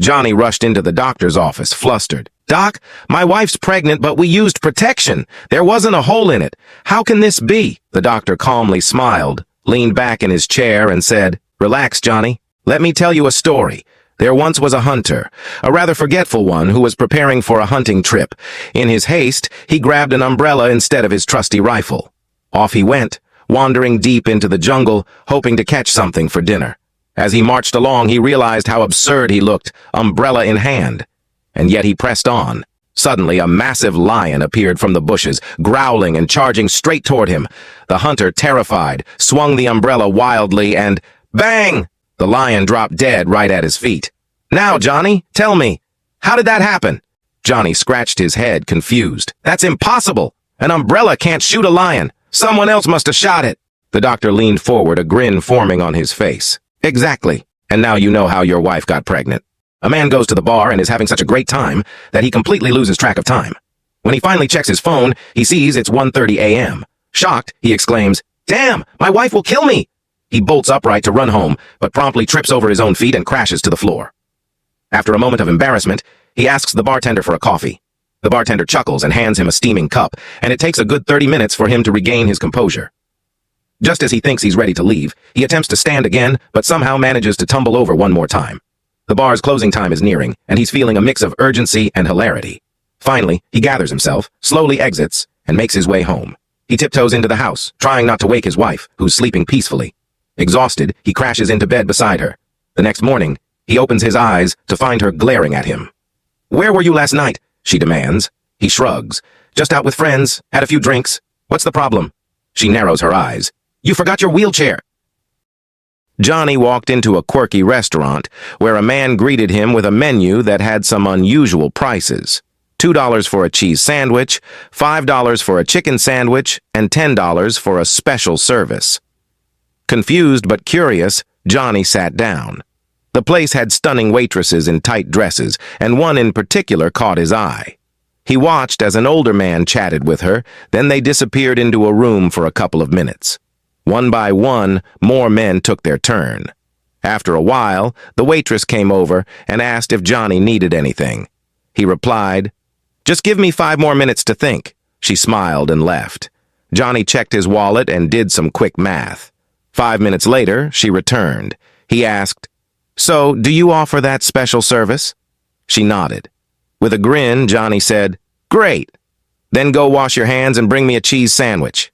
Johnny rushed into the doctor's office, flustered. "Doc, my wife's pregnant, but we used protection. There wasn't a hole in it. How can this be?" The doctor calmly smiled, leaned back in his chair, and said, "Relax, Johnny. Let me tell you a story. There once was a hunter, a rather forgetful one, who was preparing for a hunting trip. In his haste, he grabbed an umbrella instead of his trusty rifle. Off he went, wandering deep into the jungle, hoping to catch something for dinner. As he marched along, he realized how absurd he looked, umbrella in hand. And yet he pressed on. Suddenly, a massive lion appeared from the bushes, growling and charging straight toward him. The hunter, terrified, swung the umbrella wildly and bang! The lion dropped dead right at his feet. "Now, Johnny, tell me, how did that happen?" Johnny scratched his head, confused. "That's impossible! An umbrella can't shoot a lion! Someone else must have shot it!" The doctor leaned forward, a grin forming on his face. "Exactly. And now you know how your wife got pregnant. A man goes to the bar and is having such a great time that he completely loses track of time. When he finally checks his phone, he sees it's 1:30 a.m. Shocked, he exclaims, "Damn, my wife will kill me!" He bolts upright to run home, but promptly trips over his own feet and crashes to the floor. After a moment of embarrassment, he asks the bartender for a coffee. The bartender chuckles and hands him a steaming cup, and it takes a good 30 minutes for him to regain his composure. Just as he thinks he's ready to leave, he attempts to stand again, but somehow manages to tumble over one more time. The bar's closing time is nearing, and he's feeling a mix of urgency and hilarity. Finally, he gathers himself, slowly exits, and makes his way home. He tiptoes into the house, trying not to wake his wife, who's sleeping peacefully. Exhausted, he crashes into bed beside her. The next morning, he opens his eyes to find her glaring at him. "Where were you last night?" she demands. He shrugs. "Just out with friends, had a few drinks. What's the problem?" She narrows her eyes. "You forgot your wheelchair." Johnny walked into a quirky restaurant where a man greeted him with a menu that had some unusual prices. $2 for a cheese sandwich, $5 for a chicken sandwich, and $10 for a special service. Confused but curious, Johnny sat down. The place had stunning waitresses in tight dresses, and one in particular caught his eye. He watched as an older man chatted with her, then they disappeared into a room for a couple of minutes. One by one, more men took their turn. After a while, the waitress came over and asked if Johnny needed anything. He replied, "Just give me 5 more minutes to think." She smiled and left. Johnny checked his wallet and did some quick math. 5 minutes later, she returned. He asked, "So, do you offer that special service?" She nodded. With a grin, Johnny said, "Great. Then go wash your hands and bring me a cheese sandwich."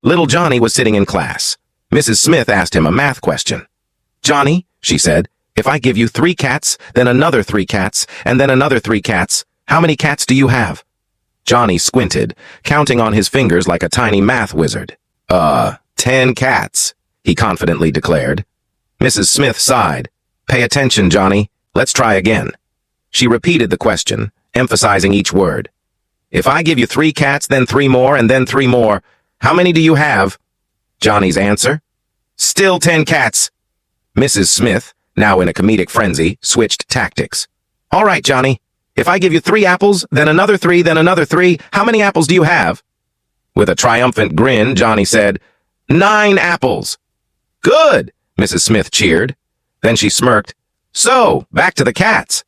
Little Johnny was sitting in class. Mrs. Smith asked him a math question. "Johnny," she said, "if I give you 3 cats, then another 3 cats, and then another 3 cats, how many cats do you have?" Johnny squinted, counting on his fingers like a tiny math wizard. 10 cats, he confidently declared. Mrs. Smith sighed. "Pay attention, Johnny. Let's try again." She repeated the question, emphasizing each word. "If I give you 3 cats, then 3 more, and then 3 more, how many do you have?" Johnny's answer? "Still 10 cats." Mrs. Smith, now in a comedic frenzy, switched tactics. "All right, Johnny. If I give you 3 apples, then another 3, then another 3, how many apples do you have?" With a triumphant grin, Johnny said, 9 apples. "Good," Mrs. Smith cheered. Then she smirked. "So, back to the cats."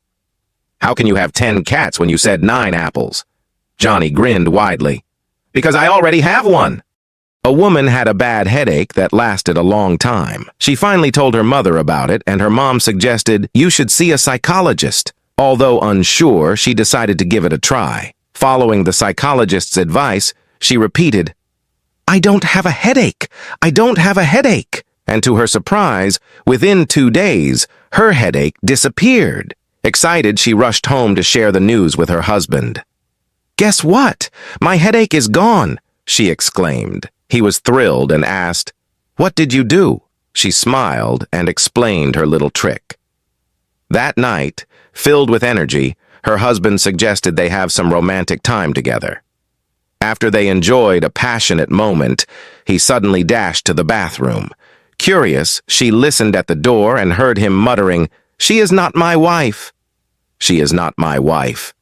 "How can you have 10 cats when you said 9 apples?" Johnny grinned widely. "Because I already have one." A woman had a bad headache that lasted a long time. She finally told her mother about it, and her mom suggested, "You should see a psychologist." Although unsure, she decided to give it a try. Following the psychologist's advice, she repeated, "I don't have a headache. I don't have a headache." And to her surprise, within 2 days, her headache disappeared. Excited, she rushed home to share the news with her husband. "Guess what? My headache is gone," she exclaimed. He was thrilled and asked, "What did you do?" She smiled and explained her little trick. That night, filled with energy, her husband suggested they have some romantic time together. After they enjoyed a passionate moment, he suddenly dashed to the bathroom. Curious, she listened at the door and heard him muttering, "She is not my wife." "She is not my wife."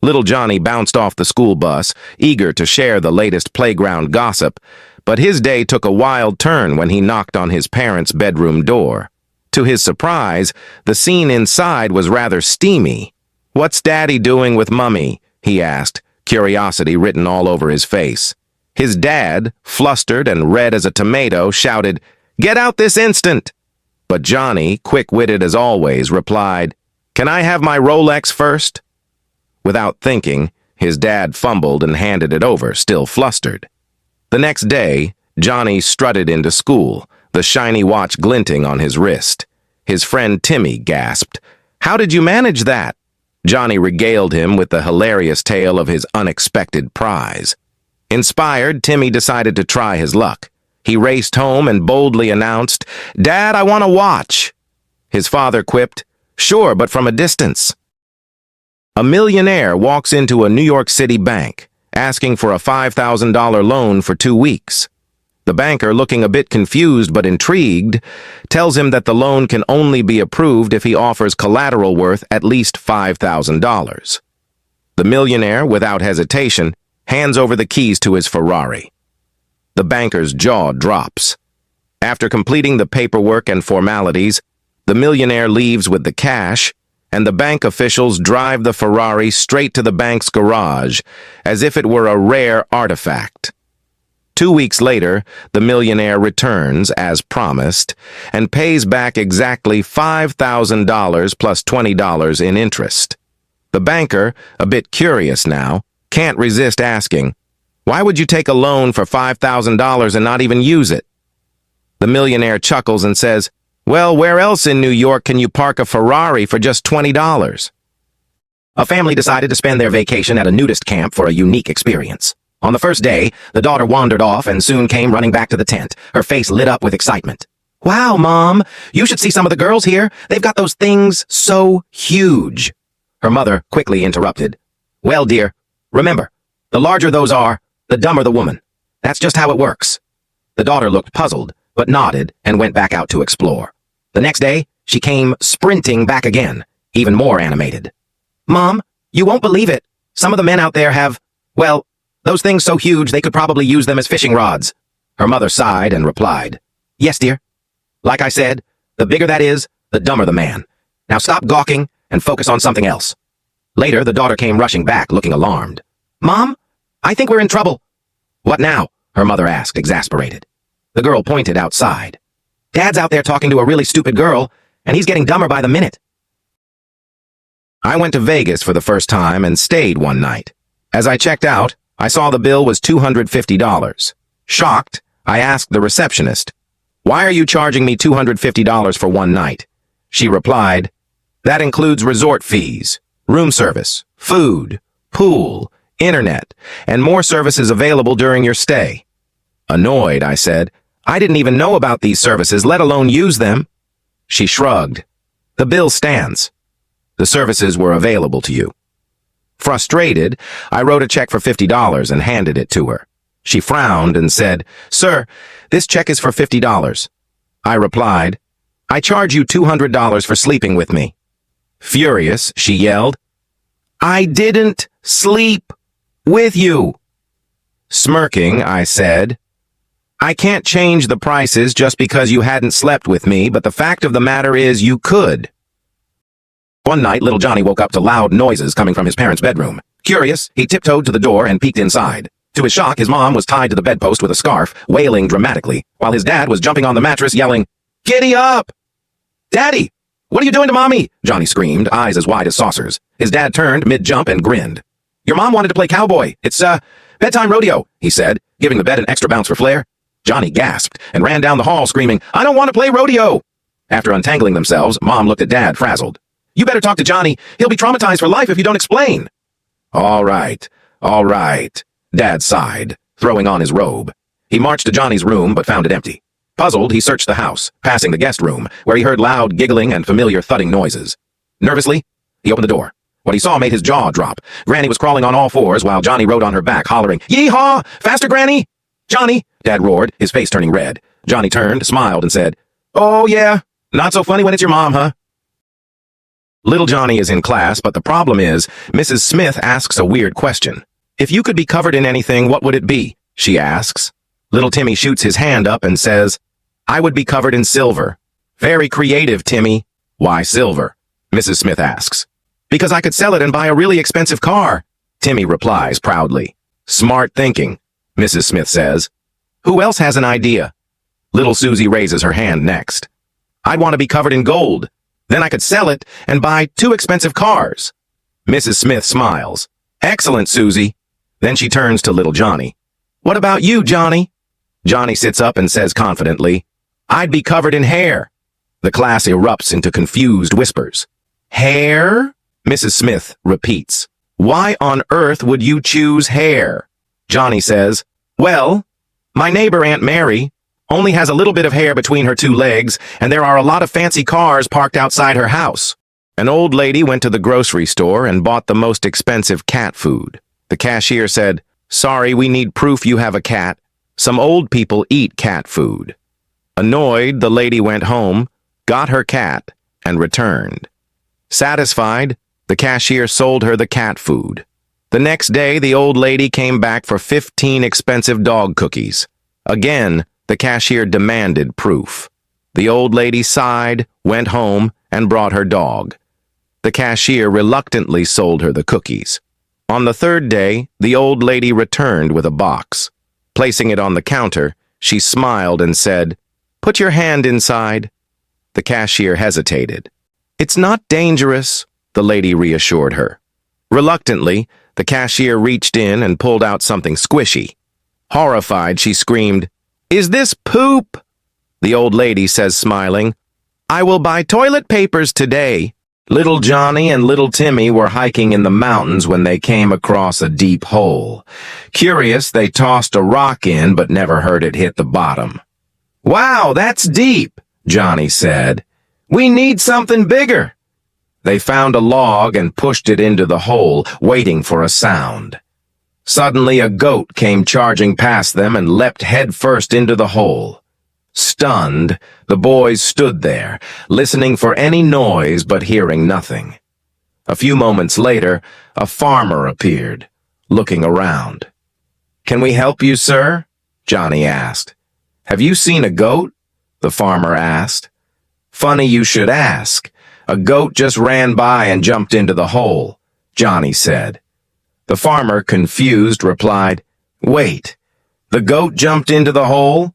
Little Johnny bounced off the school bus, eager to share the latest playground gossip, but his day took a wild turn when he knocked on his parents' bedroom door. To his surprise, the scene inside was rather steamy. "What's Daddy doing with Mummy?" he asked, curiosity written all over his face. His dad, flustered and red as a tomato, shouted, "Get out this instant!" But Johnny, quick-witted as always, replied, "Can I have my Rolex first?" Without thinking, his dad fumbled and handed it over, still flustered. The next day, Johnny strutted into school, the shiny watch glinting on his wrist. His friend Timmy gasped, "How did you manage that?" Johnny regaled him with the hilarious tale of his unexpected prize. Inspired, Timmy decided to try his luck. He raced home and boldly announced, "Dad, I want a watch." His father quipped, "Sure, but from a distance." A millionaire walks into a New York City bank, asking for a $5,000 loan for 2 weeks. The banker, looking a bit confused but intrigued, tells him that the loan can only be approved if he offers collateral worth at least $5,000. The millionaire, without hesitation, hands over the keys to his Ferrari. The banker's jaw drops. After completing the paperwork and formalities, the millionaire leaves with the cash, and the bank officials drive the Ferrari straight to the bank's garage, as if it were a rare artifact. 2 weeks later, the millionaire returns, as promised, and pays back exactly $5,000 plus $20 in interest. The banker, a bit curious now, can't resist asking, "Why would you take a loan for $5,000 and not even use it?" The millionaire chuckles and says, "Well, where else in New York can you park a Ferrari for just $20? A family decided to spend their vacation at a nudist camp for a unique experience. On the first day, the daughter wandered off and soon came running back to the tent, her face lit up with excitement. "Wow, Mom, you should see some of the girls here. They've got those things so huge." Her mother quickly interrupted. "Well, dear, remember, the larger those are, the dumber the woman. That's just how it works." The daughter looked puzzled, but nodded and went back out to explore. The next day, she came sprinting back again, even more animated. "Mom, you won't believe it. Some of the men out there have, well, those things so huge they could probably use them as fishing rods." Her mother sighed and replied, "Yes, dear. Like I said, the bigger that is, the dumber the man. Now stop gawking and focus on something else." Later, the daughter came rushing back, looking alarmed. "Mom, I think we're in trouble." "What now?" her mother asked, exasperated. The girl pointed outside. "Dad's out there talking to a really stupid girl, and he's getting dumber by the minute." I went to Vegas for the first time and stayed one night. As I checked out, I saw the bill was $250. Shocked, I asked the receptionist, "Why are you charging me $250 for one night?" She replied, "That includes resort fees, room service, food, pool, internet, and more services available during your stay." Annoyed, I said, "I didn't even know about these services, let alone use them." She shrugged. "The bill stands. The services were available to you." Frustrated, I wrote a check for $50 and handed it to her. She frowned and said, "Sir, this check is for $50. I replied, "I charge you $200 for sleeping with me." Furious, she yelled, "I didn't sleep with you." Smirking, I said, "I can't change the prices just because you hadn't slept with me, but the fact of the matter is you could." One night, little Johnny woke up to loud noises coming from his parents' bedroom. Curious, he tiptoed to the door and peeked inside. To his shock, his mom was tied to the bedpost with a scarf, wailing dramatically, while his dad was jumping on the mattress, yelling, "Giddy up!" "Daddy, what are you doing to Mommy?" Johnny screamed, eyes as wide as saucers. His dad turned mid-jump and grinned. "Your mom wanted to play cowboy. It's, bedtime rodeo," he said, giving the bed an extra bounce for flair. Johnny gasped and ran down the hall screaming, "I don't want to play rodeo!" After untangling themselves, Mom looked at Dad, frazzled. "You better talk to Johnny. He'll be traumatized for life if you don't explain." All right, Dad sighed, throwing on his robe. He marched to Johnny's room but found it empty. Puzzled, he searched the house, passing the guest room, where he heard loud giggling and familiar thudding noises. Nervously, he opened the door. What he saw made his jaw drop. Granny was crawling on all fours while Johnny rode on her back, hollering, "Yee-haw! Faster, Granny!" "Johnny!" Dad roared, his face turning red. Johnny turned, smiled, and said, "Oh, yeah, not so funny when it's your mom, huh?" Little Johnny is in class, but the problem is, Mrs. Smith asks a weird question. "If you could be covered in anything, what would it be?" she asks. Little Timmy shoots his hand up and says, "I would be covered in silver." Very creative, Timmy. Why silver? Mrs. Smith asks. Because I could sell it and buy a really expensive car, Timmy replies proudly. Smart thinking, Mrs. Smith says. Who else has an idea? Little Susie raises her hand next. I'd want to be covered in gold. Then I could sell it and buy 2 expensive cars. Mrs. Smith smiles. Excellent, Susie. Then she turns to little Johnny. What about you, Johnny? Johnny sits up and says confidently, I'd be covered in hair. The class erupts into confused whispers. Hair? Mrs. Smith repeats. Why on earth would you choose hair? Johnny says, well, my neighbor Aunt Mary only has a little bit of hair between her 2 legs, and there are a lot of fancy cars parked outside her house. An old lady went to the grocery store and bought the most expensive cat food. The cashier said, Sorry, we need proof you have a cat. Some old people eat cat food. Annoyed, the lady went home, got her cat, and returned. Satisfied, the cashier sold her the cat food. The next day, the old lady came back for 15 expensive dog cookies. Again, the cashier demanded proof. The old lady sighed, went home, and brought her dog. The cashier reluctantly sold her the cookies. On the 3rd day, the old lady returned with a box. Placing it on the counter, she smiled and said, Put your hand inside. The cashier hesitated. It's not dangerous, the lady reassured her. Reluctantly, the cashier reached in and pulled out something squishy. Horrified, she screamed, Is this poop? The old lady says, smiling, I will buy toilet papers today. Little Johnny and little Timmy were hiking in the mountains when they came across a deep hole. Curious, they tossed a rock in but never heard it hit the bottom. Wow, that's deep, Johnny said. We need something bigger. They found a log and pushed it into the hole, waiting for a sound. Suddenly a goat came charging past them and leapt headfirst into the hole. Stunned, the boys stood there, listening for any noise but hearing nothing. A few moments later, a farmer appeared, looking around. Can we help you, sir? Johnny asked. Have you seen a goat? The farmer asked. Funny you should ask. A goat just ran by and jumped into the hole, Johnny said. The farmer, confused, replied, Wait, the goat jumped into the hole?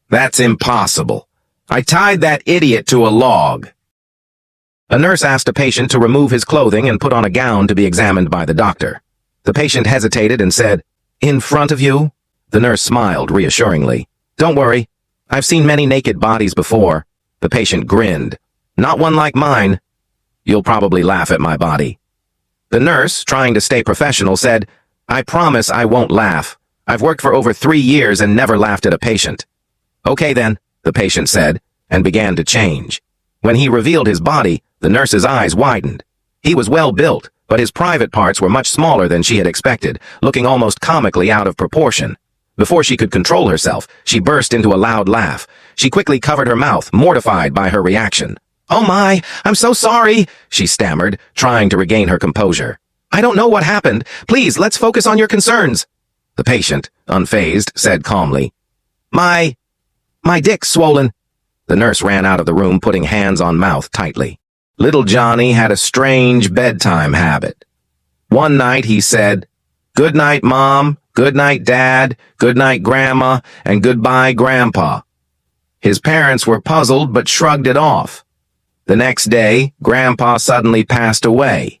That's impossible. I tied that idiot to a log. A nurse asked a patient to remove his clothing and put on a gown to be examined by the doctor. The patient hesitated and said, In front of you? The nurse smiled reassuringly. Don't worry. I've seen many naked bodies before. The patient grinned. Not one like mine. You'll probably laugh at my body. The nurse, trying to stay professional, said, I promise I won't laugh. I've worked for over 3 years and never laughed at a patient. Okay then, the patient said, and began to change. When he revealed his body, the nurse's eyes widened. He was well built, but his private parts were much smaller than she had expected, looking almost comically out of proportion. Before she could control herself, she burst into a loud laugh. She quickly covered her mouth, mortified by her reaction. Oh my, I'm so sorry, she stammered, trying to regain her composure. I don't know what happened. Please, let's focus on your concerns. The patient, unfazed, said calmly, My dick's swollen. The nurse ran out of the room, putting hands on mouth tightly. Little Johnny had a strange bedtime habit. One night he said, Good night, Mom, good night, Dad, good night, Grandma, and goodbye, Grandpa. His parents were puzzled but shrugged it off. The next day, Grandpa suddenly passed away.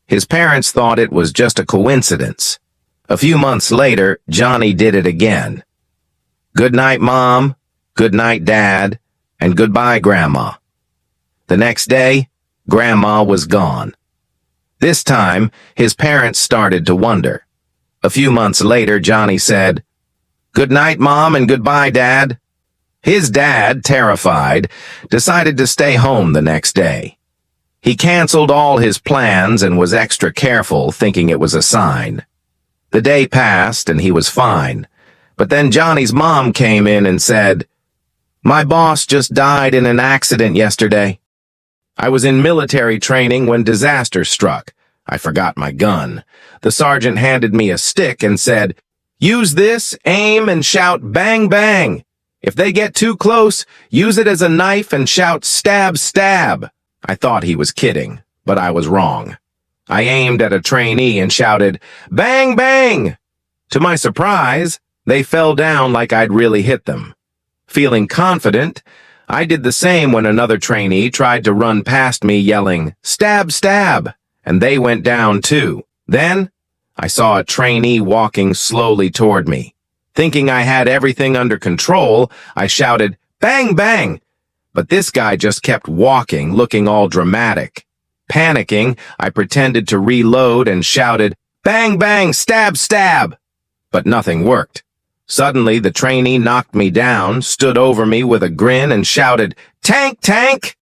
His parents thought it was just a coincidence. A few months later, Johnny did it again. Good night, Mom, good night, Dad, and goodbye, Grandma. The next day, Grandma was gone. This time, his parents started to wonder. A few months later, Johnny said, Good night, Mom, and goodbye, Dad. His dad, terrified, decided to stay home the next day. He canceled all his plans and was extra careful, thinking it was a sign. The day passed and he was fine, but then Johnny's mom came in and said, My boss just died in an accident yesterday. I was in military training when disaster struck. I forgot my gun. The sergeant handed me a stick and said, Use this, aim, and shout bang bang. If they get too close, use it as a knife and shout, 'Stab, stab!' I thought he was kidding, but I was wrong. I aimed at a trainee and shouted, 'Bang, bang!' To my surprise, they fell down like I'd really hit them. Feeling confident, I did the same when another trainee tried to run past me yelling, 'Stab, stab!' and they went down too. Then, I saw a trainee walking slowly toward me. Thinking I had everything under control, I shouted, 'Bang, bang!' But this guy just kept walking, looking all dramatic. Panicking, I pretended to reload and shouted, 'Bang, bang, stab, stab!' But nothing worked. Suddenly, the trainee knocked me down, stood over me with a grin, and shouted, 'Tank, tank!'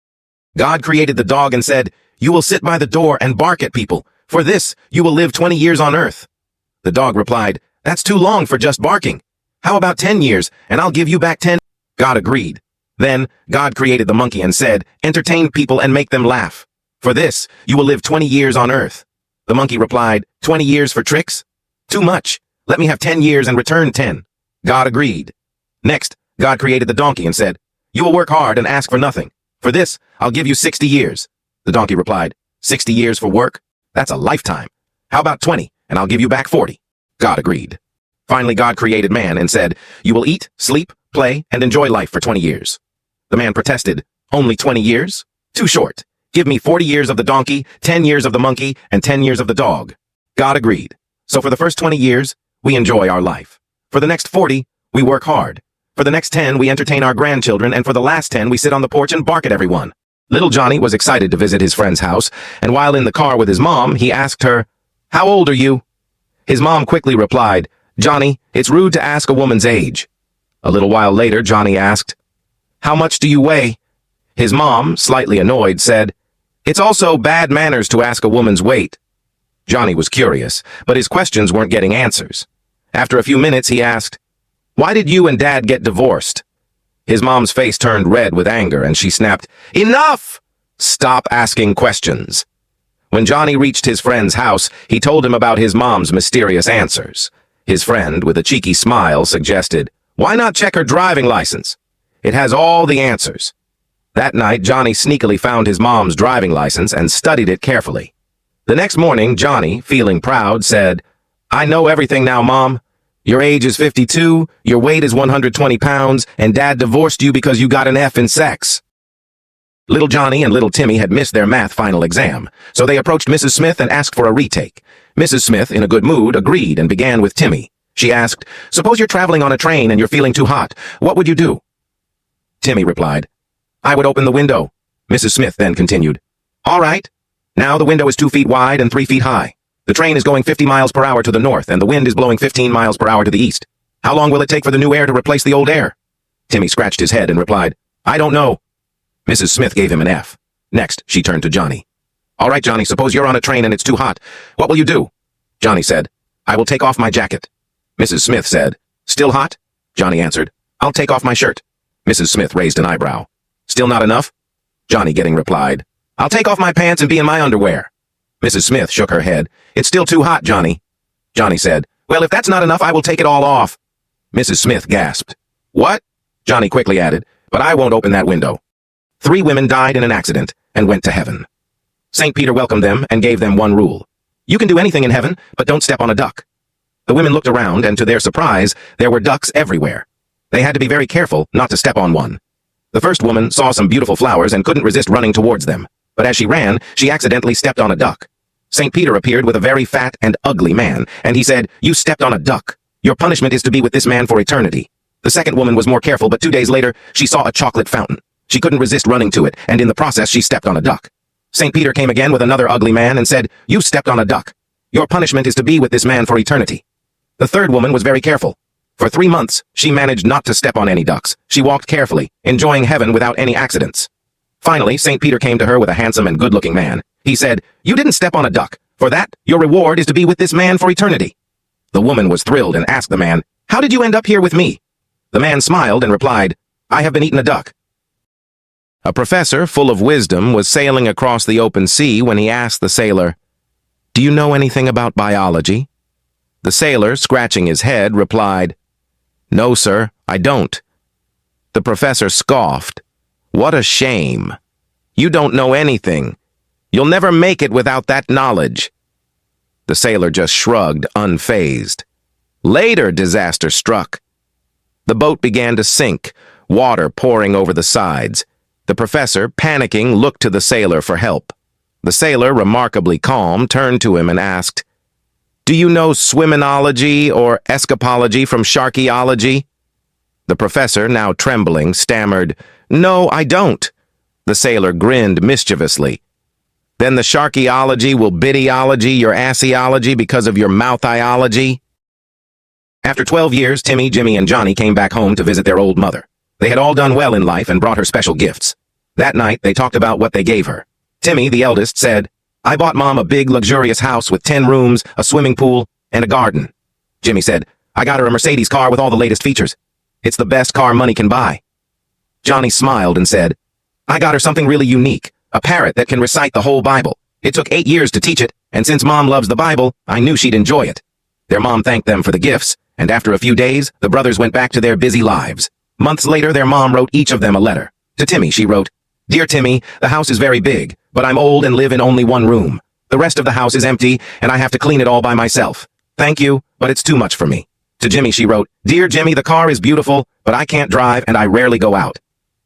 God created the dog and said, 'You will sit by the door and bark at people. For this, you will live 20 years on earth.' The dog replied, 'That's too long for just barking. How about 10 years, and I'll give you back 10. God agreed. Then, God created the monkey and said, 'Entertain people and make them laugh. For this, you will live 20 years on earth.' The monkey replied, 20 years for tricks? Too much. Let me have 10 years and return 10. God agreed. Next, God created the donkey and said, 'You will work hard and ask for nothing. For this, I'll give you 60 years. The donkey replied, 60 years for work? That's a lifetime. How about 20, and I'll give you back 40. God agreed. Finally, God created man and said, 'You will eat, sleep, play, and enjoy life for 20 years. The man protested, 'Only 20 years? Too short. Give me 40 years of the donkey, 10 years of the monkey, and 10 years of the dog.' God agreed. So for the first 20 years, we enjoy our life. For the next 40, we work hard. For the next 10, we entertain our grandchildren, and for the last 10, we sit on the porch and bark at everyone." Little Johnny was excited to visit his friend's house, and while in the car with his mom, he asked her, "How old are you?" His mom quickly replied, "Johnny, it's rude to ask a woman's age." A little while later, Johnny asked, "How much do you weigh?" His mom, slightly annoyed, said, "It's also bad manners to ask a woman's weight." Johnny was curious, but his questions weren't getting answers. After a few minutes, he asked, "Why did you and Dad get divorced?" His mom's face turned red with anger, and she snapped, "Enough! Stop asking questions." When Johnny reached his friend's house, he told him about his mom's mysterious answers. His friend, with a cheeky smile, suggested, "Why not check her driving license? It has all the answers." That night, Johnny sneakily found his mom's driving license and studied it carefully. The next morning, Johnny, feeling proud, said, "I know everything now, Mom. Your age is 52, your weight is 120 pounds, and Dad divorced you because you got an F in sex." Little Johnny and little Timmy had missed their math final exam, so they approached Mrs. Smith and asked for a retake. Mrs. Smith, in a good mood, agreed and began with Timmy. She asked, "Suppose you're traveling on a train and you're feeling too hot. What would you do?" Timmy replied, "I would open the window." Mrs. Smith then continued, "All right. Now the window is 2 feet wide and 3 feet high. The train is going 50 miles per hour to the north, and the wind is blowing 15 miles per hour to the east. How long will it take for the new air to replace the old air?" Timmy scratched his head and replied, "I don't know." Mrs. Smith gave him an F. Next, she turned to Johnny. "All right, Johnny, suppose you're on a train and it's too hot. What will you do?" Johnny said, "I will take off my jacket." Mrs. Smith said, "Still hot?" Johnny answered, "I'll take off my shirt." Mrs. Smith raised an eyebrow. "Still not enough?" Johnny getting replied, "I'll take off my pants and be in my underwear." Mrs. Smith shook her head. "It's still too hot, Johnny." Johnny said, "Well, if that's not enough, I will take it all off." Mrs. Smith gasped. "What?" Johnny quickly added, "But I won't open that window." 3 women died in an accident and went to heaven. St. Peter welcomed them and gave them one rule. "You can do anything in heaven, but don't step on a duck." The women looked around, and to their surprise, there were ducks everywhere. They had to be very careful not to step on one. The first woman saw some beautiful flowers and couldn't resist running towards them. But as she ran, she accidentally stepped on a duck. St. Peter appeared with a very fat and ugly man, and he said, "You stepped on a duck. Your punishment is to be with this man for eternity." The second woman was more careful, but 2 days later, she saw a chocolate fountain. She couldn't resist running to it, and in the process, she stepped on a duck. St. Peter came again with another ugly man and said, "You stepped on a duck. Your punishment is to be with this man for eternity." The third woman was very careful. For 3 months, she managed not to step on any ducks. She walked carefully, enjoying heaven without any accidents. Finally, St. Peter came to her with a handsome and good-looking man. He said, "You didn't step on a duck. For that, your reward is to be with this man for eternity." The woman was thrilled and asked the man, "How did you end up here with me?" The man smiled and replied, "I have been eating a duck." A professor full of wisdom was sailing across the open sea when he asked the sailor, "Do you know anything about biology?" The sailor, scratching his head, replied, "No, sir, I don't." The professor scoffed. What a shame. You don't know anything. You'll never make it without that knowledge. The sailor just shrugged, unfazed. Later, disaster struck. The boat began to sink, water pouring over the sides. The professor, panicking, looked to the sailor for help. The sailor, remarkably calm, turned to him and asked, "Do you know swimminology or escapology from sharkyology?" The professor, now trembling, stammered, "No, I don't." The sailor grinned mischievously. "Then the sharkyology will biddyology your assyology because of your mouthiology?" After 12 years, Timmy, Jimmy, and Johnny came back home to visit their old mother. They had all done well in life and brought her special gifts. That night, they talked about what they gave her. Timmy, the eldest, said, "I bought Mom a big, luxurious house with 10 rooms, a swimming pool, and a garden." Jimmy said, "I got her a Mercedes car with all the latest features. It's the best car money can buy." Johnny smiled and said, "I got her something really unique, a parrot that can recite the whole Bible. It took 8 years to teach it, and since Mom loves the Bible, I knew she'd enjoy it." Their mom thanked them for the gifts, and after a few days, the brothers went back to their busy lives. Months later, their mom wrote each of them a letter. To Timmy, she wrote, "Dear Timmy, the house is very big, but I'm old and live in only one room. The rest of the house is empty, and I have to clean it all by myself. Thank you, but it's too much for me." To Jimmy, she wrote, "Dear Jimmy, the car is beautiful, but I can't drive and I rarely go out.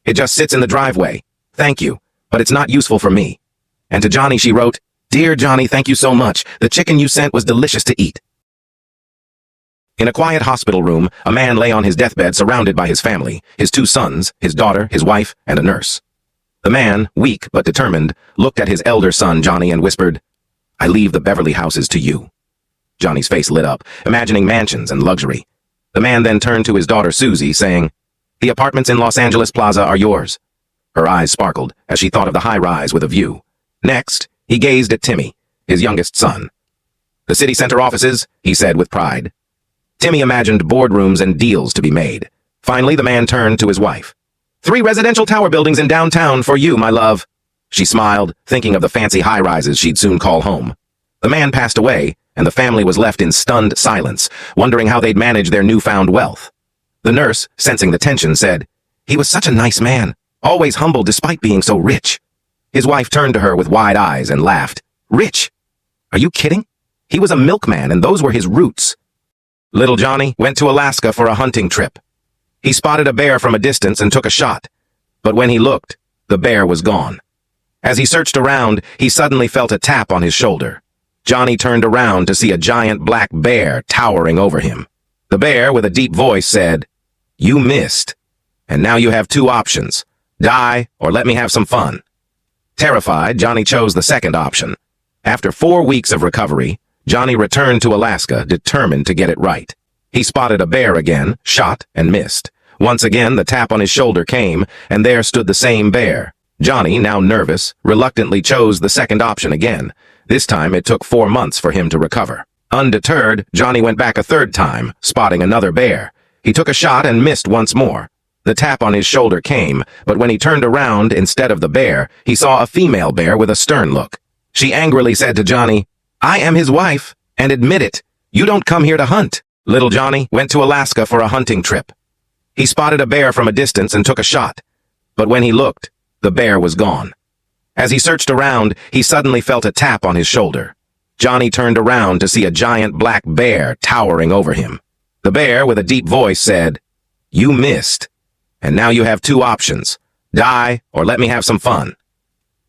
It just sits in the driveway. Thank you, but it's not useful for me." And to Johnny, she wrote, "Dear Johnny, thank you so much. The chicken you sent was delicious to eat." In a quiet hospital room, a man lay on his deathbed surrounded by his family, his 2 sons, his daughter, his wife, and a nurse. The man, weak but determined, looked at his elder son, Johnny, and whispered, "I leave the Beverly houses to you." Johnny's face lit up, imagining mansions and luxury. The man then turned to his daughter, Susie, saying, "The apartments in Los Angeles Plaza are yours." Her eyes sparkled as she thought of the high-rise with a view. Next, he gazed at Timmy, his youngest son. "The city center offices," he said with pride. Timmy imagined boardrooms and deals to be made. Finally, the man turned to his wife. "3 residential tower buildings in downtown for you, my love." She smiled, thinking of the fancy high-rises she'd soon call home. The man passed away, and the family was left in stunned silence, wondering how they'd manage their newfound wealth. The nurse, sensing the tension, said, "He was such a nice man, always humble despite being so rich." His wife turned to her with wide eyes and laughed. "Rich? Are you kidding? He was a milkman, and those were his roots." Little Johnny went to Alaska for a hunting trip. He spotted a bear from a distance and took a shot. But when he looked, the bear was gone. As he searched around, he suddenly felt a tap on his shoulder. Johnny turned around to see a giant black bear towering over him. The bear, with a deep voice, said, "You missed. And now you have 2 options. Die, or let me have some fun." Terrified, Johnny chose the second option. After 4 weeks of recovery, Johnny returned to Alaska, determined to get it right. He spotted a bear again, shot, and missed. Once again, the tap on his shoulder came, and there stood the same bear. Johnny, now nervous, reluctantly chose the second option again. This time, it took 4 months for him to recover. Undeterred, Johnny went back a third time, spotting another bear. He took a shot and missed once more. The tap on his shoulder came, but when he turned around, instead of the bear, he saw a female bear with a stern look. She angrily said to Johnny, "I am his wife, and admit it. You don't come here to hunt." Little Johnny went to Alaska for a hunting trip. He spotted a bear from a distance and took a shot. But when he looked, the bear was gone. As he searched around, he suddenly felt a tap on his shoulder. Johnny turned around to see a giant black bear towering over him. The bear, with a deep voice, said, "You missed. And now you have 2 options. Die, or let me have some fun."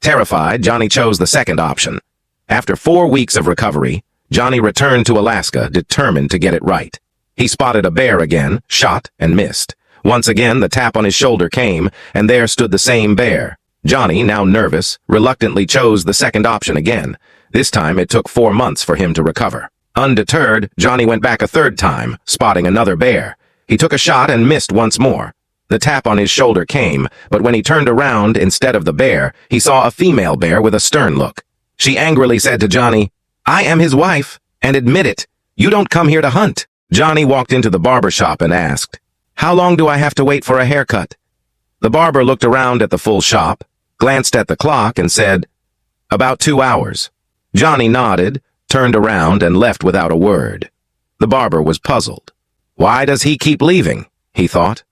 Terrified, Johnny chose the second option. After 4 weeks of recovery, Johnny returned to Alaska, determined to get it right. He spotted a bear again, shot, and missed. Once again, the tap on his shoulder came, and there stood the same bear. Johnny, now nervous, reluctantly chose the second option again. This time, it took 4 months for him to recover. Undeterred, Johnny went back a third time, spotting another bear. He took a shot and missed once more. The tap on his shoulder came, but when he turned around, instead of the bear, he saw a female bear with a stern look. She angrily said to Johnny, "I am his wife, and admit it. You don't come here to hunt." Johnny walked into the barber shop and asked, "How long do I have to wait for a haircut?" The barber looked around at the full shop, glanced at the clock, and said, "About 2 hours." Johnny nodded, turned around, and left without a word. The barber was puzzled. Why does he keep leaving? He thought.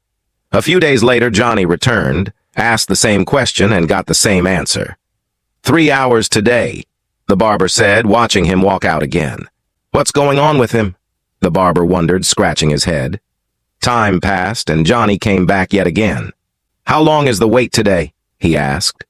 A few days later, Johnny returned, asked the same question, and got the same answer. 3 hours today, the barber said, watching him walk out again. What's going on with him? The barber wondered, scratching his head. Time passed, and Johnny came back yet again. How long is the wait today? He asked.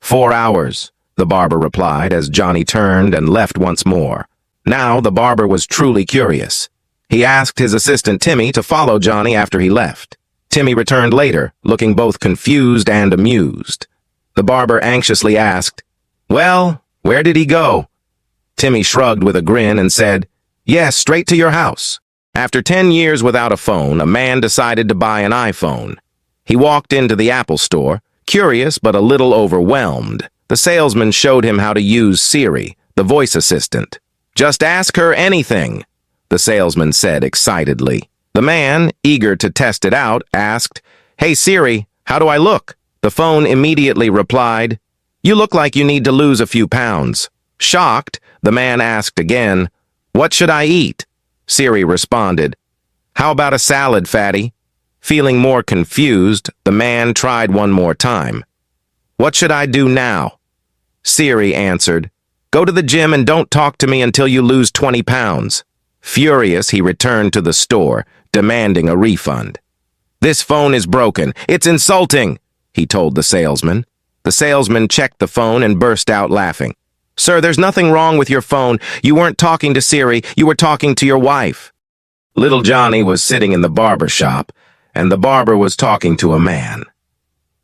4 hours, the barber replied as Johnny turned and left once more. Now the barber was truly curious. He asked his assistant Timmy to follow Johnny after he left. Timmy returned later, looking both confused and amused. The barber anxiously asked, "Well, where did he go?" Timmy shrugged with a grin and said, "Yes, straight to your house." After 10 years without a phone, a man decided to buy an iPhone. He walked into the Apple store, curious but a little overwhelmed. The salesman showed him how to use Siri, the voice assistant. "Just ask her anything," the salesman said excitedly. The man, eager to test it out, asked, "Hey Siri, how do I look?" The phone immediately replied, "You look like you need to lose a few pounds." Shocked, the man asked again, "What should I eat?" Siri responded, "How about a salad, fatty?" Feeling more confused, the man tried one more time. "What should I do now?" Siri answered, "Go to the gym and don't talk to me until you lose 20 pounds. Furious, he returned to the store, demanding a refund. "This phone is broken. It's insulting," he told the salesman. The salesman checked the phone and burst out laughing. "Sir, there's nothing wrong with your phone. You weren't talking to Siri, you were talking to your wife." Little Johnny was sitting in the barber shop, and the barber was talking to a man.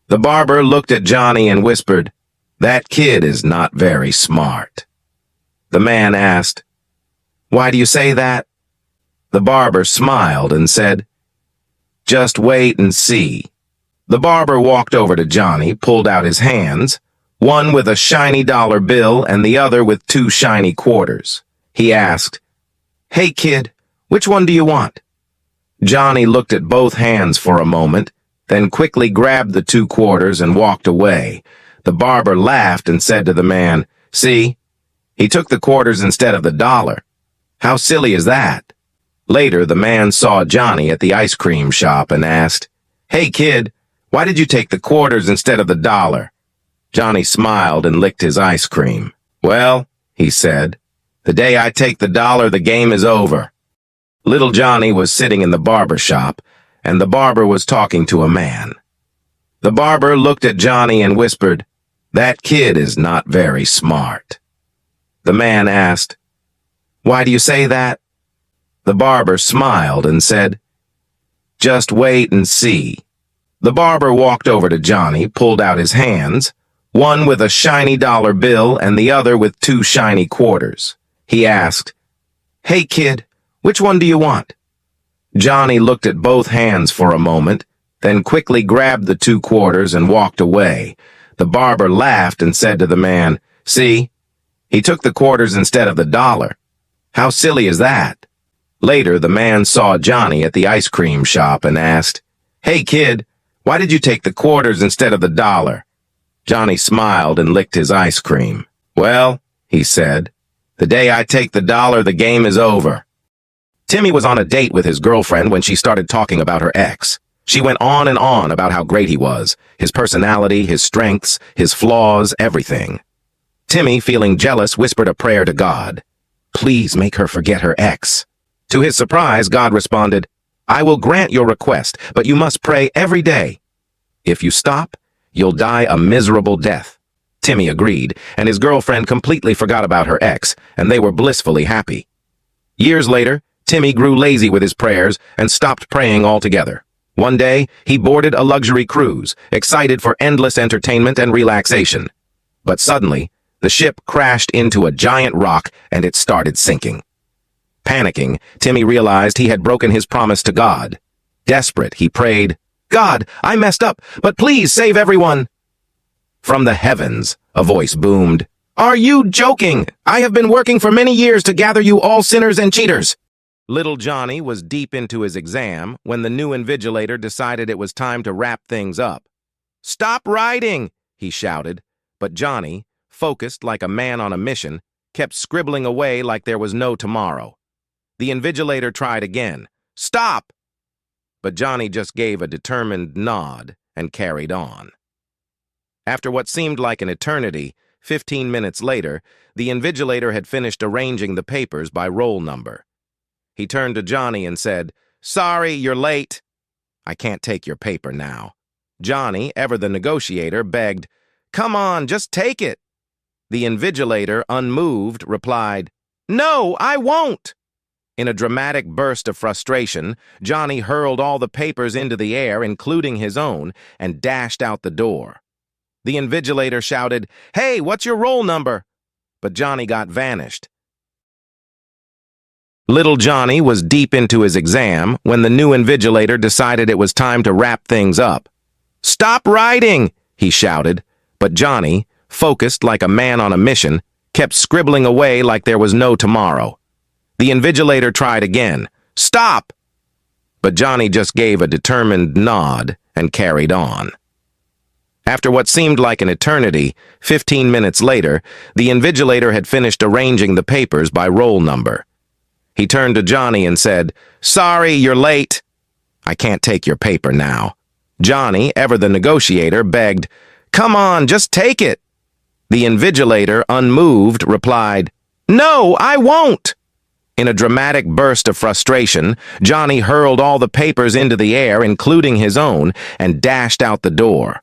The barber looked at Johnny and whispered, "That kid is not very smart." The man asked, "Why do you say that?" The barber smiled and said, "Just wait and see." The barber walked over to Johnny, pulled out his hands, one with a shiny dollar bill and the other with 2 shiny quarters. He asked, "Hey kid, which one do you want?" Johnny looked at both hands for a moment, then quickly grabbed the 2 quarters and walked away. The barber laughed and said to the man, "See, he took the quarters instead of the dollar. How silly is that?" Later, the man saw Johnny at the ice cream shop and asked, "Hey kid, why did you take the quarters instead of the dollar?" Johnny smiled and licked his ice cream. "Well," he said, "the day I take the dollar, the game is over." Little Johnny was sitting in the barber shop, and the barber was talking to a man. The barber looked at Johnny and whispered, "That kid is not very smart." The man asked, "Why do you say that?" The barber smiled and said, "Just wait and see." The barber walked over to Johnny, pulled out his hands, one with a shiny dollar bill and the other with 2 shiny quarters. He asked, "Hey kid, which one do you want?" Johnny looked at both hands for a moment, then quickly grabbed the 2 quarters and walked away. The barber laughed and said to the man, "See, he took the quarters instead of the dollar. How silly is that?" Later, the man saw Johnny at the ice cream shop and asked, "Hey kid, why did you take the quarters instead of the dollar?" Johnny smiled and licked his ice cream. "Well," he said, "the day I take the dollar, the game is over." Timmy was on a date with his girlfriend when she started talking about her ex. She went on and on about how great he was, his personality, his strengths, his flaws, everything. Timmy, feeling jealous, whispered a prayer to God. "Please make her forget her ex." To his surprise, God responded, "I will grant your request, but you must pray every day. If you stop, you'll die a miserable death." Timmy agreed, and his girlfriend completely forgot about her ex, and they were blissfully happy. Years later, Timmy grew lazy with his prayers and stopped praying altogether. One day, he boarded a luxury cruise, excited for endless entertainment and relaxation. But suddenly, the ship crashed into a giant rock and it started sinking. Panicking, Timmy realized he had broken his promise to God. Desperate, he prayed, "God, I messed up, but please save everyone." From the heavens, a voice boomed, "Are you joking? I have been working for many years to gather you all sinners and cheaters." Little Johnny was deep into his exam when the new invigilator decided it was time to wrap things up. "Stop writing!" he shouted, but Johnny, focused like a man on a mission, kept scribbling away like there was no tomorrow. The invigilator tried again. "Stop!" but Johnny just gave a determined nod and carried on. After what seemed like an eternity, 15 minutes later, the invigilator had finished arranging the papers by roll number. He turned to Johnny and said, "Sorry, you're late. I can't take your paper now." Johnny, ever the negotiator, begged, "Come on, just take it." The invigilator, unmoved, replied, "No, I won't." In a dramatic burst of frustration, Johnny hurled all the papers into the air, including his own, and dashed out the door. The invigilator shouted, "Hey, what's your roll number?" But Johnny got vanished. Little Johnny was deep into his exam when the new invigilator decided it was time to wrap things up. "Stop writing!" he shouted, but Johnny, focused like a man on a mission, kept scribbling away like there was no tomorrow. The invigilator tried again. "Stop!" But Johnny just gave a determined nod and carried on. After what seemed like an eternity, 15 minutes later, the invigilator had finished arranging the papers by roll number. He turned to Johnny and said, "Sorry, you're late. I can't take your paper now." Johnny, ever the negotiator, begged, "Come on, just take it." The invigilator, unmoved, replied, "No, I won't." In a dramatic burst of frustration, Johnny hurled all the papers into the air, including his own, and dashed out the door.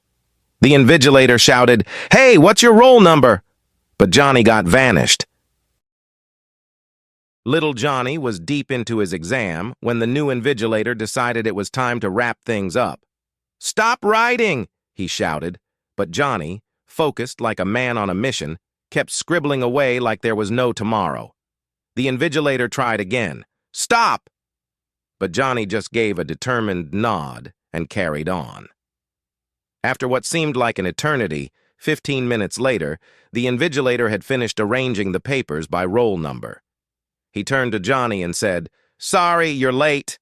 The invigilator shouted, "Hey, what's your roll number?" But Johnny got vanished. Little Johnny was deep into his exam when the new invigilator decided it was time to wrap things up. "Stop writing!" he shouted, but Johnny, focused like a man on a mission, kept scribbling away like there was no tomorrow. The invigilator tried again. "Stop!" But Johnny just gave a determined nod and carried on. After what seemed like an eternity, 15 minutes later, the invigilator had finished arranging the papers by roll number. He turned to Johnny and said, "Sorry, you're late.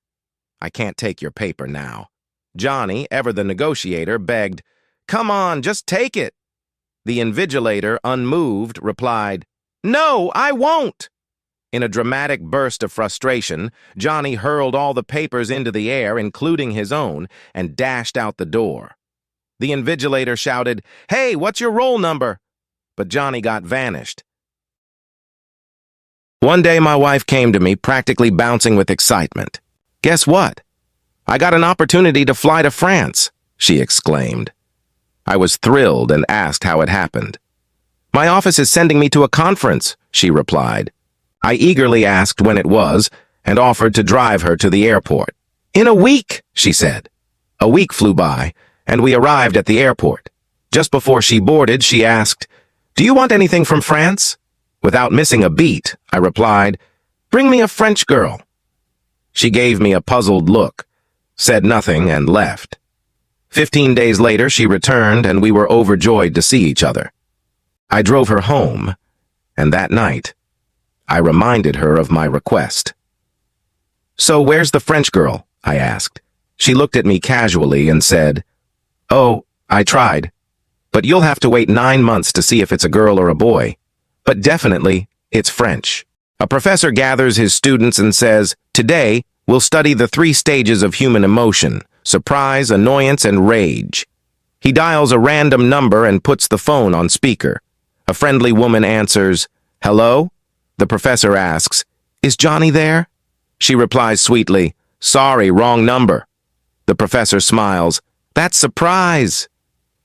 I can't take your paper now." Johnny, ever the negotiator, begged, "Come on, just take it." The invigilator, unmoved, replied, "No, I won't." In a dramatic burst of frustration, Johnny hurled all the papers into the air, including his own, and dashed out the door. The invigilator shouted, "Hey, what's your roll number?" But Johnny got vanished. One day my wife came to me practically bouncing with excitement. "Guess what? I got an opportunity to fly to France," she exclaimed. I was thrilled and asked how it happened. "My office is sending me to a conference," she replied. I eagerly asked when it was and offered to drive her to the airport. "In a week," she said. A week flew by, and we arrived at the airport. Just before she boarded, she asked, "Do you want anything from France?" Without missing a beat, I replied, "Bring me a French girl." She gave me a puzzled look, said nothing, and left. 15 days later, she returned, and we were overjoyed to see each other. I drove her home, and that night, I reminded her of my request. "So where's the French girl?" I asked. She looked at me casually and said, "Oh, I tried. But you'll have to wait 9 months to see if it's a girl or a boy. But definitely, it's French." A professor gathers his students and says, "Today, we'll study the 3 stages of human emotion: surprise, annoyance, and rage." He dials a random number and puts the phone on speaker. A friendly woman answers, "Hello?" The professor asks, "Is Johnny there?" She replies sweetly, "Sorry, wrong number." The professor smiles, "That's surprise."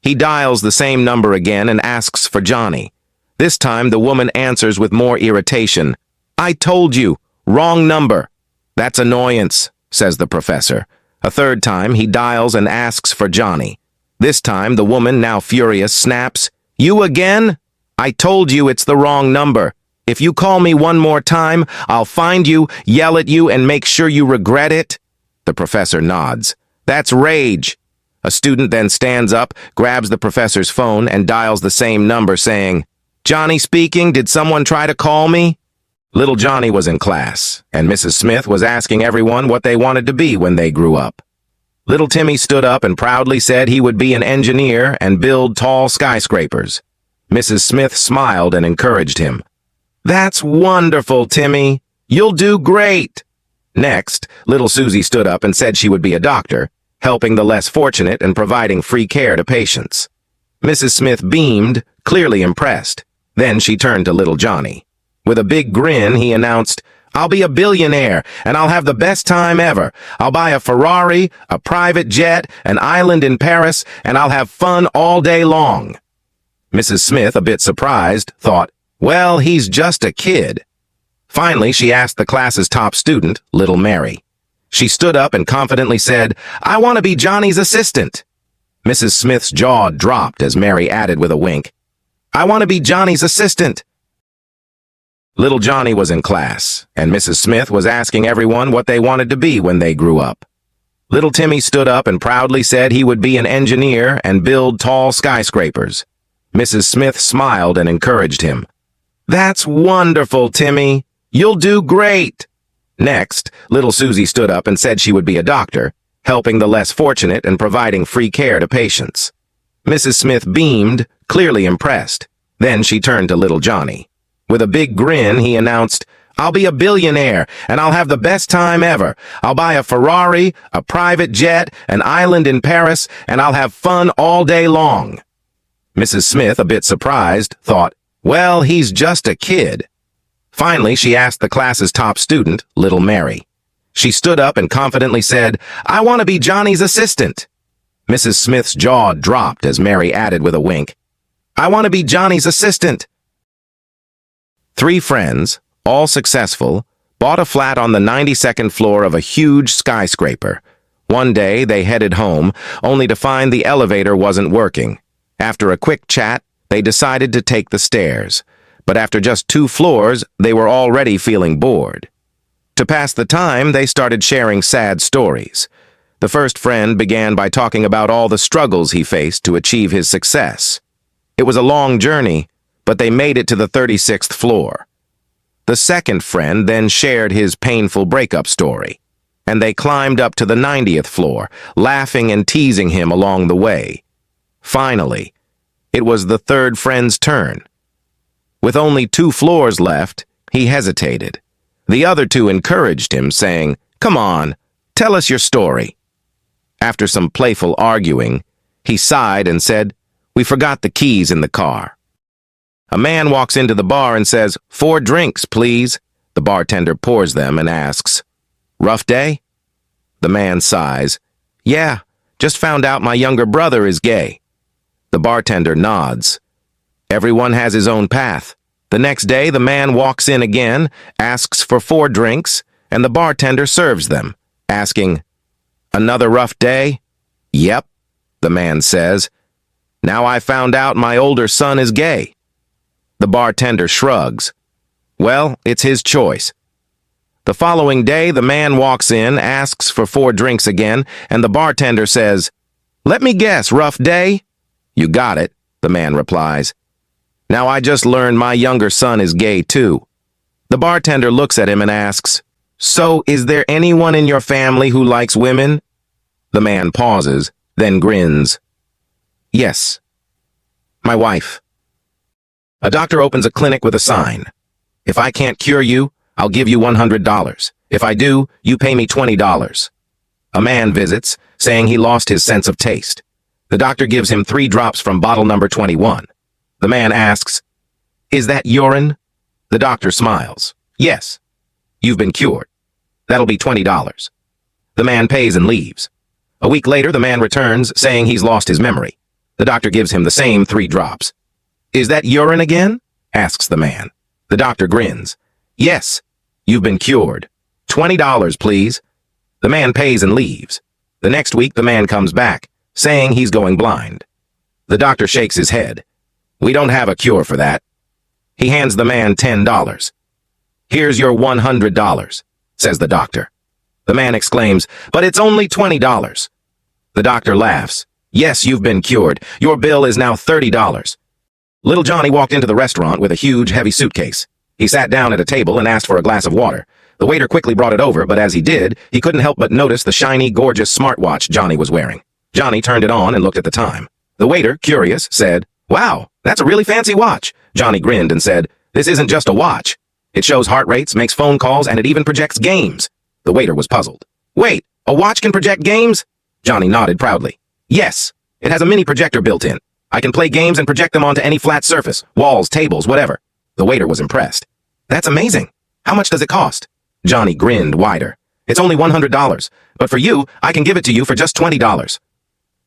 He dials the same number again and asks for Johnny. This time, the woman answers with more irritation, "I told you, wrong number." "That's annoyance," says the professor. A third time, he dials and asks for Johnny. This time, the woman, now furious, snaps, "You again? I told you it's the wrong number. If you call me one more time, I'll find you, yell at you, and make sure you regret it." The professor nods. "That's rage." A student then stands up, grabs the professor's phone, and dials the same number, saying, "Johnny speaking, did someone try to call me?" Little Johnny was in class, and Mrs. Smith was asking everyone what they wanted to be when they grew up. Little Timmy stood up and proudly said he would be an engineer and build tall skyscrapers. Mrs. Smith smiled and encouraged him. "That's wonderful, Timmy. You'll do great." Next, little Susie stood up and said she would be a doctor, helping the less fortunate and providing free care to patients. Mrs. Smith beamed, clearly impressed. Then she turned to little Johnny. With a big grin, he announced, "I'll be a billionaire, and I'll have the best time ever. I'll buy a Ferrari, a private jet, an island in Paris, and I'll have fun all day long." Mrs. Smith, a bit surprised, thought, "Well, he's just a kid." Finally, she asked the class's top student, little Mary. She stood up and confidently said, "I want to be Johnny's assistant." Mrs. Smith's jaw dropped as Mary added with a wink, "I want to be Johnny's assistant." Little Johnny was in class, and Mrs. Smith was asking everyone what they wanted to be when they grew up. Little Timmy stood up and proudly said he would be an engineer and build tall skyscrapers. Mrs. Smith smiled and encouraged him. "That's wonderful, Timmy. You'll do great." Next, little Susie stood up and said she would be a doctor, helping the less fortunate and providing free care to patients. Mrs. Smith beamed, clearly impressed. Then she turned to little Johnny. With a big grin, he announced, "I'll be a billionaire, and I'll have the best time ever. I'll buy a Ferrari, a private jet, an island in Paris, and I'll have fun all day long." Mrs. Smith, a bit surprised, thought, "Well, he's just a kid." Finally, she asked the class's top student, little Mary. She stood up and confidently said, "I want to be Johnny's assistant." Mrs. Smith's jaw dropped as Mary added with a wink, "I want to be Johnny's assistant." Three friends, all successful, bought a flat on the 92nd floor of a huge skyscraper. One day, they headed home, only to find the elevator wasn't working. After a quick chat, they decided to take the stairs. But after just 2 floors, they were already feeling bored. To pass the time, they started sharing sad stories. The first friend began by talking about all the struggles he faced to achieve his success. It was a long journey, but they made it to the 36th floor. The second friend then shared his painful breakup story, and they climbed up to the 90th floor, laughing and teasing him along the way. Finally, it was the third friend's turn. With only 2 floors left, he hesitated. The other 2 encouraged him, saying, "Come on, tell us your story." After some playful arguing, he sighed and said, "We forgot the keys in the car." A man walks into the bar and says, "4 drinks, please." The bartender pours them and asks, "Rough day?" The man sighs, "Yeah, just found out my younger brother is gay." The bartender nods. Everyone has his own path. The next day, the man walks in again, asks for 4 drinks, and the bartender serves them, asking, "Another rough day?" "Yep," the man says. "Now I found out my older son is gay." The bartender shrugs. Well, it's his choice. The following day, the man walks in, asks for 4 drinks again, and the bartender says, "Let me guess, rough day?" "You got it," the man replies. "Now I just learned my younger son is gay too." The bartender looks at him and asks, "So is there anyone in your family who likes women?" The man pauses, then grins. "Yes. My wife." A doctor opens a clinic with a sign. "If I can't cure you, I'll give you $100. If I do, you pay me $20. A man visits, saying he lost his sense of taste. The doctor gives him 3 drops from bottle number 21. The man asks, "Is that urine?" The doctor smiles. "Yes. You've been cured. That'll be $20. The man pays and leaves. A week later, the man returns, saying he's lost his memory. The doctor gives him the same 3 drops. "Is that urine again?" asks the man. The doctor grins. "Yes. You've been cured. $20, please." The man pays and leaves. The next week, the man comes back, saying he's going blind. The doctor shakes his head. "We don't have a cure for that." He hands the man $10. "Here's your $100, says the doctor. The man exclaims, "But it's only $20. The doctor laughs. "Yes, you've been cured. Your bill is now $30. Little Johnny walked into the restaurant with a huge, heavy suitcase. He sat down at a table and asked for a glass of water. The waiter quickly brought it over, but as he did, he couldn't help but notice the shiny, gorgeous smartwatch Johnny was wearing. Johnny turned it on and looked at the time. The waiter, curious, said, "Wow, that's a really fancy watch." Johnny grinned and said, "This isn't just a watch. It shows heart rates, makes phone calls, and it even projects games." The waiter was puzzled. Wait, a watch can project games? Johnny nodded proudly. Yes, it has a mini projector built in. I can play games and project them onto any flat surface, walls, tables, whatever. The waiter was impressed. That's amazing. How much does it cost? Johnny grinned wider. It's only $100, but for you, I can give it to you for just $20.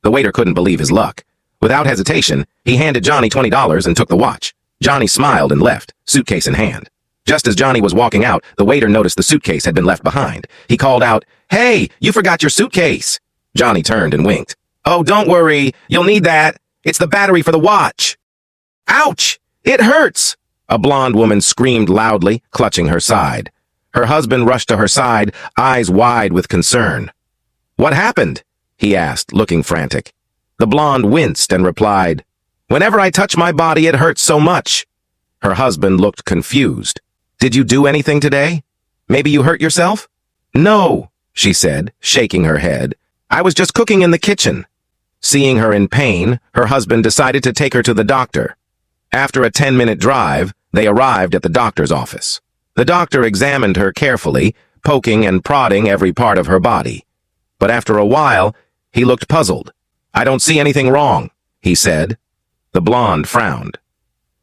The waiter couldn't believe his luck. Without hesitation, he handed Johnny $20 and took the watch. Johnny smiled and left, suitcase in hand. Just as Johnny was walking out, the waiter noticed the suitcase had been left behind. He called out, "Hey, you forgot your suitcase." Johnny turned and winked. "Oh, don't worry. You'll need that. It's the battery for the watch." "Ouch! It hurts!" A blonde woman screamed loudly, clutching her side. Her husband rushed to her side, eyes wide with concern. "What happened?" he asked, looking frantic. The blonde winced and replied, "Whenever I touch my body, it hurts so much." Her husband looked confused. "Did you do anything today? Maybe you hurt yourself?" "No," she said, shaking her head. "I was just cooking in the kitchen." Seeing her in pain, her husband decided to take her to the doctor. After a 10-minute drive, they arrived at the doctor's office. The doctor examined her carefully, poking and prodding every part of her body. But after a while, he looked puzzled. "I don't see anything wrong," he said. The blonde frowned.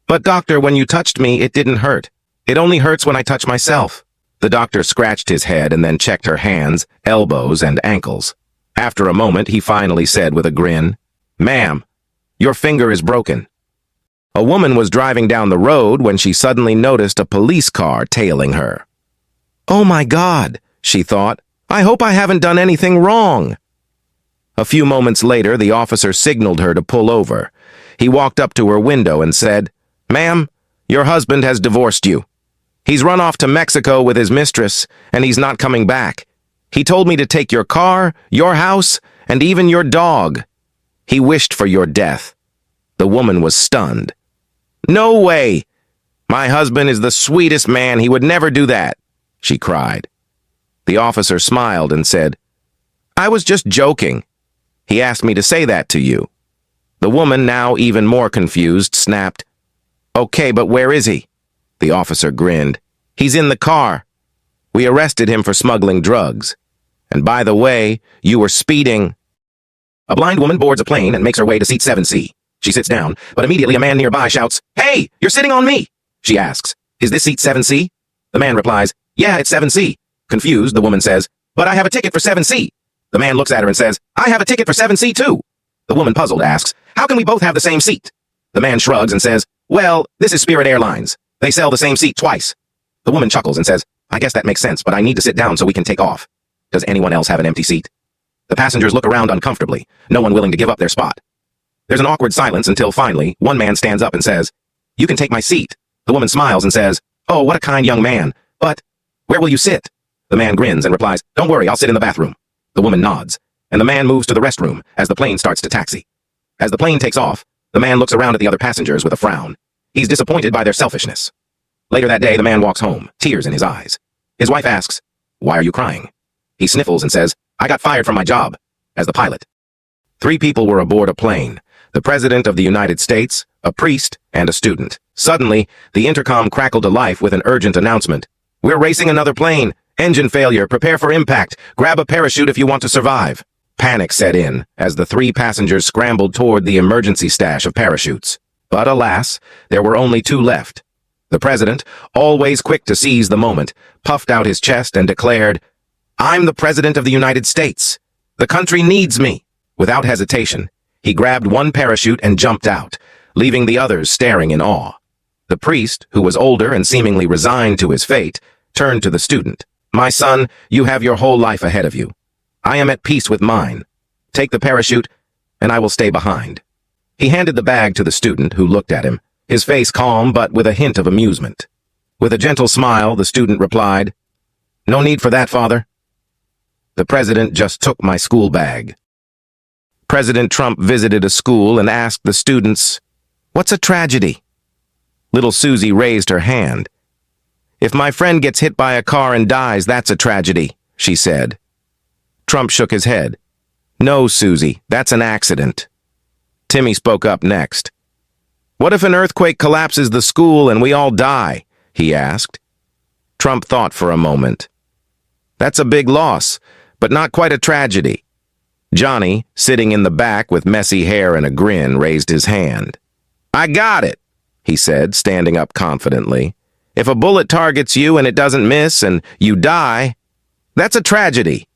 "But doctor, when you touched me, it didn't hurt. It only hurts when I touch myself." The doctor scratched his head and then checked her hands, elbows, and ankles. After a moment, he finally said with a grin, "Ma'am, your finger is broken." A woman was driving down the road when she suddenly noticed a police car tailing her. "Oh my God," she thought, "I hope I haven't done anything wrong." A few moments later, the officer signaled her to pull over. He walked up to her window and said, "Ma'am, your husband has divorced you. He's run off to Mexico with his mistress, and he's not coming back. He told me to take your car, your house, and even your dog. He wished for your death." The woman was stunned. "No way! My husband is the sweetest man. He would never do that," she cried. The officer smiled and said, "I was just joking. He asked me to say that to you." The woman, now even more confused, snapped, "Okay, but where is he?" The officer grinned. "He's in the car. We arrested him for smuggling drugs. And by the way, you were speeding." A blind woman boards a plane and makes her way to seat 7C. She sits down, but immediately a man nearby shouts, "Hey, you're sitting on me!" She asks, "Is this seat 7C?" The man replies, "Yeah, it's 7C. Confused, the woman says, "But I have a ticket for 7C. The man looks at her and says, "I have a ticket for 7C too." The woman, puzzled, asks, "How can we both have the same seat?" The man shrugs and says, "Well, this is Spirit Airlines. They sell the same seat twice." The woman chuckles and says, "I guess that makes sense, but I need to sit down so we can take off. Does anyone else have an empty seat?" The passengers look around uncomfortably, no one willing to give up their spot. There's an awkward silence until finally, one man stands up and says, "You can take my seat." The woman smiles and says, "Oh, what a kind young man. But where will you sit?" The man grins and replies, "Don't worry, I'll sit in the bathroom." The woman nods, and the man moves to the restroom as the plane starts to taxi. As the plane takes off, the man looks around at the other passengers with a frown. He's disappointed by their selfishness. Later that day, the man walks home, tears in his eyes. His wife asks, "Why are you crying?" He sniffles and says, "I got fired from my job as the pilot." 3 people were aboard a plane: the President of the United States, a priest, and a student. Suddenly, the intercom crackled to life with an urgent announcement. "We're racing another plane. Engine failure. Prepare for impact. Grab a parachute if you want to survive." Panic set in as the 3 passengers scrambled toward the emergency stash of parachutes. But alas, there were only 2 left. The president, always quick to seize the moment, puffed out his chest and declared, "I'm the President of the United States. The country needs me." Without hesitation, he grabbed one parachute and jumped out, leaving the others staring in awe. The priest, who was older and seemingly resigned to his fate, turned to the student. "My son, you have your whole life ahead of you. I am at peace with mine. Take the parachute, and I will stay behind." He handed the bag to the student, who looked at him, his face calm but with a hint of amusement. With a gentle smile, the student replied, "No need for that, Father. The president just took my school bag." President Trump visited a school and asked the students, "What's a tragedy?" Little Susie raised her hand. "If my friend gets hit by a car and dies, that's a tragedy," she said. Trump shook his head. "No, Susie, that's an accident." Timmy spoke up next. "What if an earthquake collapses the school and we all die?" he asked. Trump thought for a moment. That's a big loss, but not quite a tragedy. Johnny, sitting in the back with messy hair and a grin, raised his hand. I got it, he said, standing up confidently. If a bullet targets you and it doesn't miss and you die, that's a tragedy.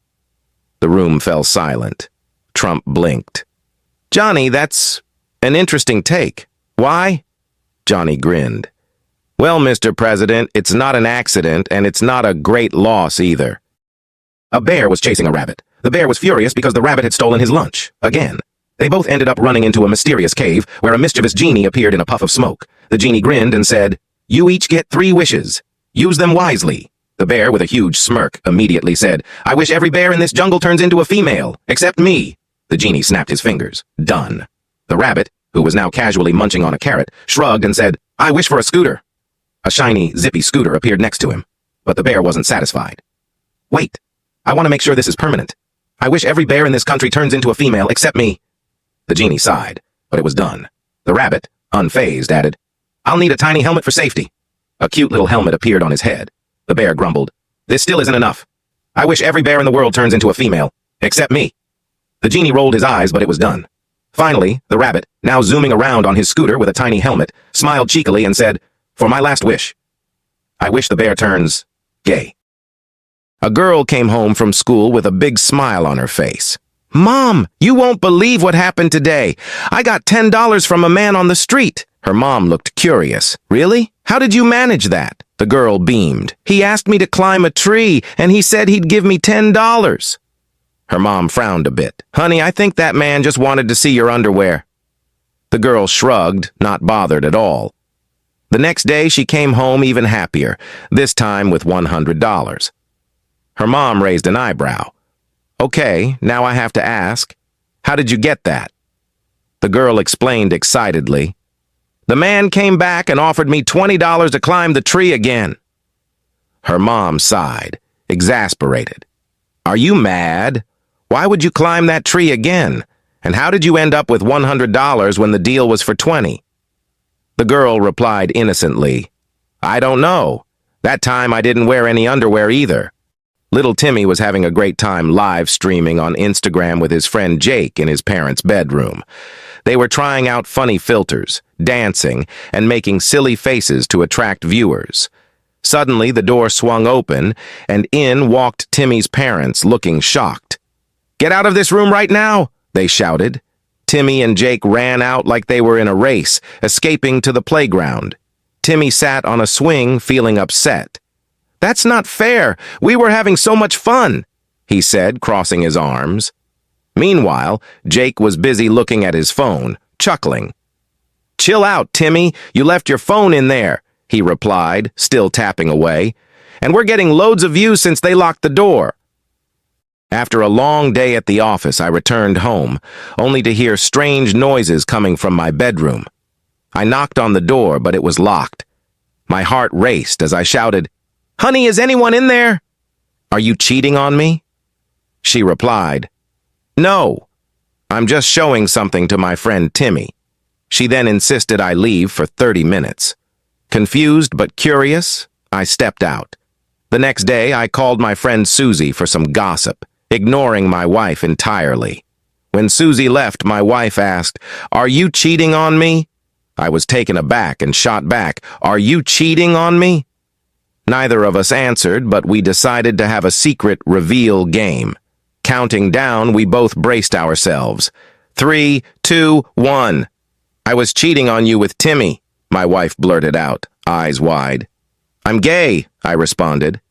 The room fell silent. Trump blinked. Johnny, that's an interesting take. Why? Johnny grinned. Well, Mr. President, it's not an accident, and it's not a great loss either. A bear was chasing a rabbit. The bear was furious because the rabbit had stolen his lunch. Again. They both ended up running into a mysterious cave where a mischievous genie appeared in a puff of smoke. The genie grinned and said, You each get 3 wishes. Use them wisely. The bear, with a huge smirk, immediately said, I wish every bear in this jungle turns into a female, except me. The genie snapped his fingers. Done. The rabbit, who was now casually munching on a carrot, shrugged and said, I wish for a scooter. A shiny, zippy scooter appeared next to him, but the bear wasn't satisfied. Wait, I want to make sure this is permanent. I wish every bear in this country turns into a female, except me. The genie sighed, but it was done. The rabbit, unfazed, added, I'll need a tiny helmet for safety. A cute little helmet appeared on his head. The bear grumbled, This still isn't enough. I wish every bear in the world turns into a female, except me. The genie rolled his eyes, but it was done. Finally, the rabbit, now zooming around on his scooter with a tiny helmet, smiled cheekily and said, For my last wish, I wish the bear turns gay. A girl came home from school with a big smile on her face. Mom, you won't believe what happened today. I got $10 from a man on the street. Her mom looked curious. Really? How did you manage that? The girl beamed. He asked me to climb a tree, and he said he'd give me $10. Her mom frowned a bit. Honey, I think that man just wanted to see your underwear. The girl shrugged, not bothered at all. The next day, she came home even happier, this time with $100. Her mom raised an eyebrow. Okay, now I have to ask, how did you get that? The girl explained excitedly. The man came back and offered me $20 to climb the tree again. Her mom sighed, exasperated. Are you mad? Why would you climb that tree again? And how did you end up with $100 when the deal was for $20? The girl replied innocently, I don't know. That time I didn't wear any underwear either. Little Timmy was having a great time live streaming on Instagram with his friend Jake in his parents' bedroom. They were trying out funny filters, dancing, and making silly faces to attract viewers. Suddenly, the door swung open, and in walked Timmy's parents, looking shocked. Get out of this room right now, they shouted. Timmy and Jake ran out like they were in a race, escaping to the playground. Timmy sat on a swing, feeling upset. That's not fair. We were having so much fun, he said, crossing his arms. Meanwhile, Jake was busy looking at his phone, chuckling. Chill out, Timmy. You left your phone in there, he replied, still tapping away. And we're getting loads of views since they locked the door. After a long day at the office, I returned home, only to hear strange noises coming from my bedroom. I knocked on the door, but it was locked. My heart raced as I shouted, Honey, is anyone in there? Are you cheating on me? She replied, No, I'm just showing something to my friend Timmy. She then insisted I leave for 30 minutes. Confused but curious, I stepped out. The next day, I called my friend Susie for some gossip, ignoring my wife entirely. When Susie left, my wife asked, Are you cheating on me? I was taken aback and shot back, Are you cheating on me? Neither of us answered, but we decided to have a secret reveal game. Counting down, we both braced ourselves. 3, 2, 1. I was cheating on you with Timmy, my wife blurted out, eyes wide. I'm gay, I responded.